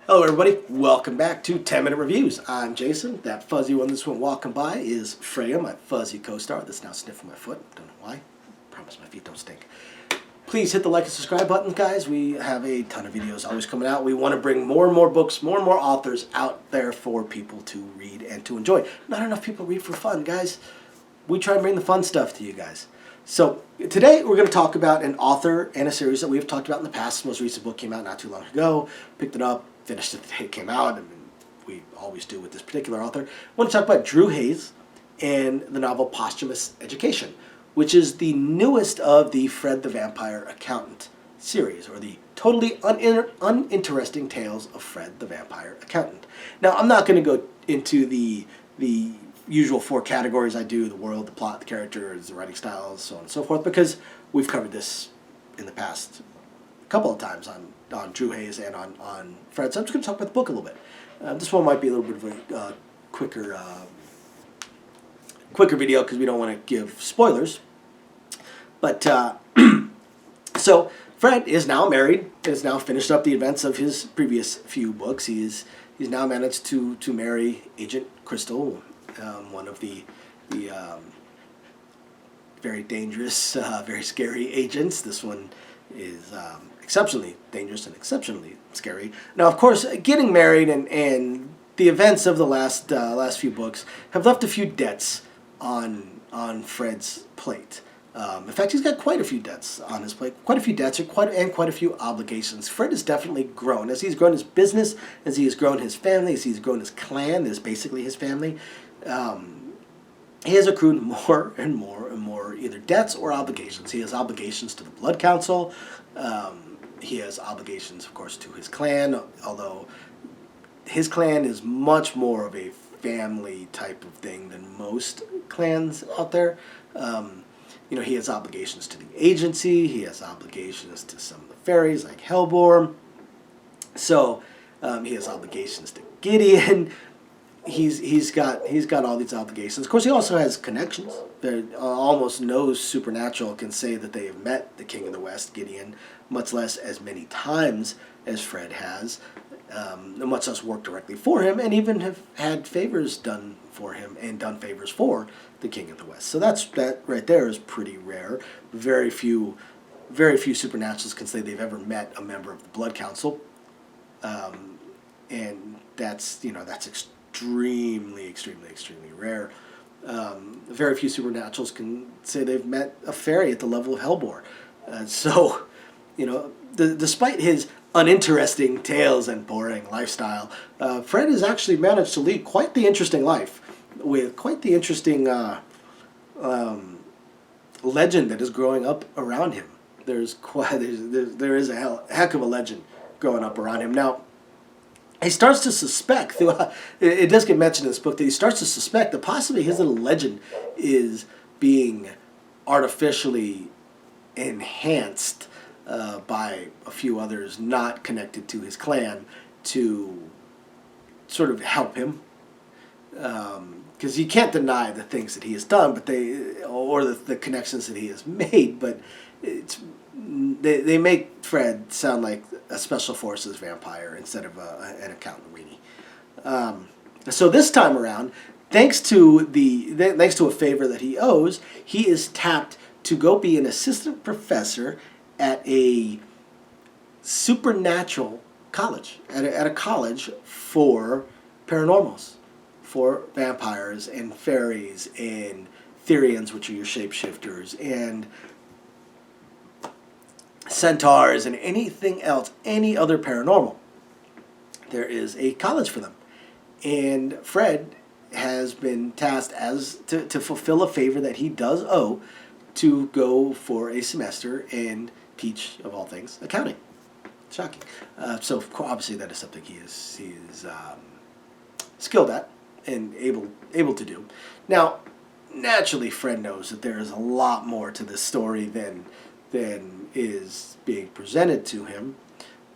Hello everybody, welcome back to 10-Minute Reviews. I'm Jason. That fuzzy one that's been walking by is Freya, my fuzzy co-star that's now sniffing my foot. Don't know why. Promise my feet don't stink. Please hit the like and subscribe button, guys. We have a ton of videos always coming out. We want to bring more and more books, more and more authors out there for people to read and to enjoy. Not enough people read for fun, guys. We try and bring the fun stuff to you guys. So today we're going to talk about an author and a series that we've talked about in the past. The most recent book came out not too long ago. Picked it up, finished it the day it came out. I mean, we always do with this particular author. I want to talk about Drew Hayes and the novel Posthumous Education, which is the newest of the Fred the Vampire Accountant series, or the totally uninteresting tales of Fred the Vampire Accountant. Now, I'm not going to go into the usual four categories I do: the world, the plot, the characters, the writing styles, so on and so forth, because we've covered this in the past a couple of times on Drew Hayes and on Fred. So I'm just going to talk about the book a little bit. This one might be a little bit of a quicker video because we don't want to give spoilers. But so Fred is now married, has now finished up the events of his previous few books. He's now managed to marry Agent Crystal, one of the very dangerous, very scary agents. This one is exceptionally dangerous and exceptionally scary. Now, of course, getting married and the events of the last few books have left a few debts on Fred's plate. In fact, he's got quite a few debts on his plate, quite a few debts, and quite a few obligations. Fred has definitely grown. As he's grown his business, as he has grown his family, as he's grown his clan, that is basically his family, he has accrued more and more and more either debts or obligations. He has obligations to the Blood Council. He has obligations, of course, to his clan, although his clan is much more of a family type of thing than most clans out there. He has obligations to the agency. He has obligations to some of the fairies, like Hellbore. So he has obligations to Gideon. He's got all these obligations. Of course, he also has connections. Almost no supernatural can say that they have met the King of the West, Gideon, much less as many times as Fred has, much less worked directly for him, and even have had favors done for him and done favors for the King of the West. So that right there is pretty rare. Very few supernaturals can say they've ever met a member of the Blood Council, and that's extremely rare. Very few supernaturals can say they've met a fairy at the level of Hellbore. Despite his uninteresting tales and boring lifestyle, Fred has actually managed to lead quite the interesting life, with quite the interesting legend that is growing up around him. There is a heck of a legend growing up around him. Now, he starts to suspect, throughout, it does get mentioned in this book, that he starts to suspect that possibly his little legend is being artificially enhanced by a few others not connected to his clan to sort of help him. Because you can't deny the things that he has done, but the connections that he has made, but they make Fred sound like a special forces vampire instead of an accountant weenie. So this time around, thanks to a favor that he owes, he is tapped to go be an assistant professor at a supernatural college, at a college for paranormals, for vampires and fairies and Therians, which are your shapeshifters, and centaurs and anything else, any other paranormal. There is a college for them. And Fred has been tasked to fulfill a favor that he does owe, to go for a semester and teach, of all things, accounting. Shocking. So obviously that is something he is skilled at and able to do. Now, naturally, Fred knows that there is a lot more to this story than is being presented to him,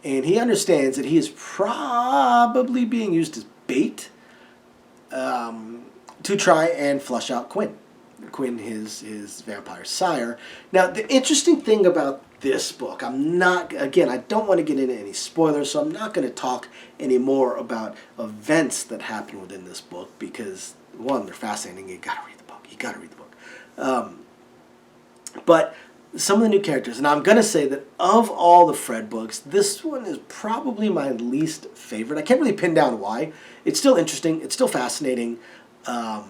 and he understands that he is probably being used as bait to try and flush out Quinn, his vampire sire. Now, the interesting thing about this book. I'm not, again, I don't want to get into any spoilers, so I'm not going to talk anymore about events that happen within this book because, one, they're fascinating. You got to read the book. You got to read the book. But some of the new characters, and I'm going to say that of all the Fred books, this one is probably my least favorite. I can't really pin down why. It's still interesting. It's still fascinating. I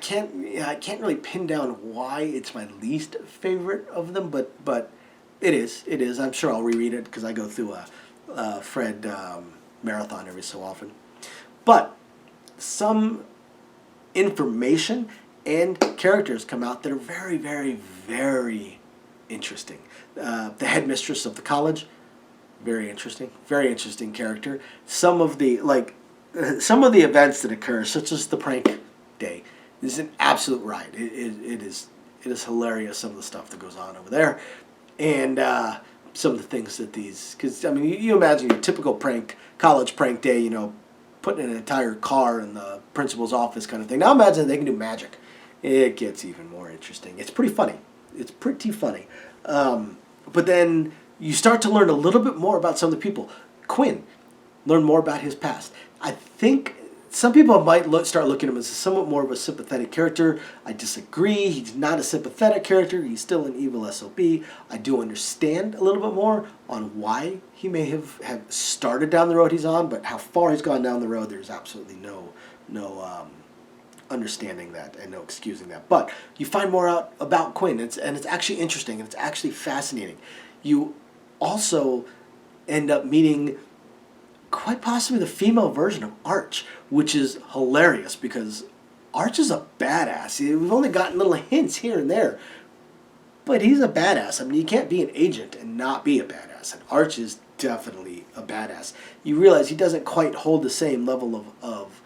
can't really pin down why it's my least favorite of them, but it is. I'm sure I'll reread it because I go through a Fred marathon every so often. But some information and characters come out that are very, very, very interesting. The headmistress of the college, very interesting character. Some of the events that occur, such as the prank day, is an absolute riot. It is hilarious, some of the stuff that goes on over there, and some of the things that because I mean you imagine your typical college prank day, you know, putting an entire car in the principal's office kind of thing. Now imagine they can do magic. It gets even more interesting. It's pretty funny. But then you start to learn a little bit more about some of the people. Quinn, learn more about his past. I think some people might start looking at him as somewhat more of a sympathetic character. I disagree. He's not a sympathetic character. He's still an evil SOB. I do understand a little bit more on why he may have started down the road he's on, but how far he's gone down the road, there's absolutely no understanding that and no excusing that. But you find more out about Quinn, and it's actually interesting, and it's actually fascinating. You also end up meeting quite possibly the female version of Arch, which is hilarious because Arch is a badass. We've only gotten little hints here and there, but he's a badass. I mean, you can't be an agent and not be a badass, and Arch is definitely a badass. You realize he doesn't quite hold the same level of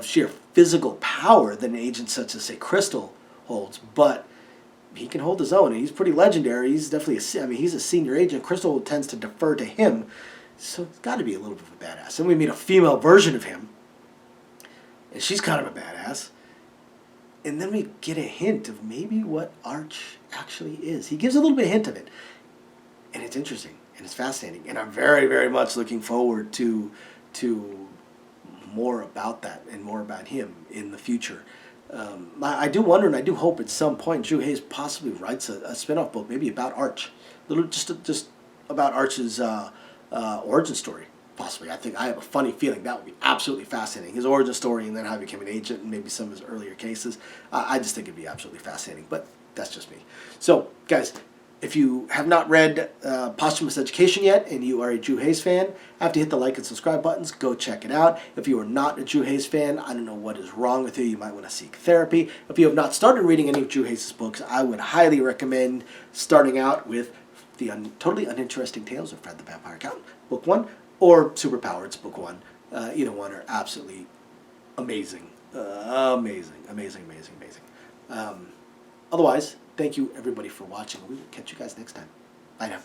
sheer physical power that an agent such as, say, Crystal holds, but he can hold his own, and he's pretty legendary. He's definitely he's a senior agent. Crystal tends to defer to him, so it's got to be a little bit of a badass. And we meet a female version of him, and she's kind of a badass. And then we get a hint of maybe what Arch actually is. He gives a little bit of hint of it, and it's interesting, and it's fascinating, and I'm very, very much looking forward to more about that and more about him in the future. I do wonder, and I do hope at some point Drew Hayes possibly writes a spin-off book, maybe about Arch, just about Arch's origin story, possibly. I have a funny feeling that would be absolutely fascinating. His origin story, and then how he became an agent, and maybe some of his earlier cases. I just think it'd be absolutely fascinating, but that's just me. So, guys, if you have not read Posthumous Education yet, and you are a Drew Hayes fan, after you hit the like and subscribe buttons, go check it out. If you are not a Drew Hayes fan, I don't know what is wrong with you. You might want to seek therapy. If you have not started reading any of Drew Hayes' books, I would highly recommend starting out with the Totally Uninteresting Tales of Fred the Vampire Accountant, Book 1, or Superpowers, Book 1. Either one are absolutely amazing. Amazing. Otherwise, thank you everybody for watching. We will catch you guys next time. Bye now.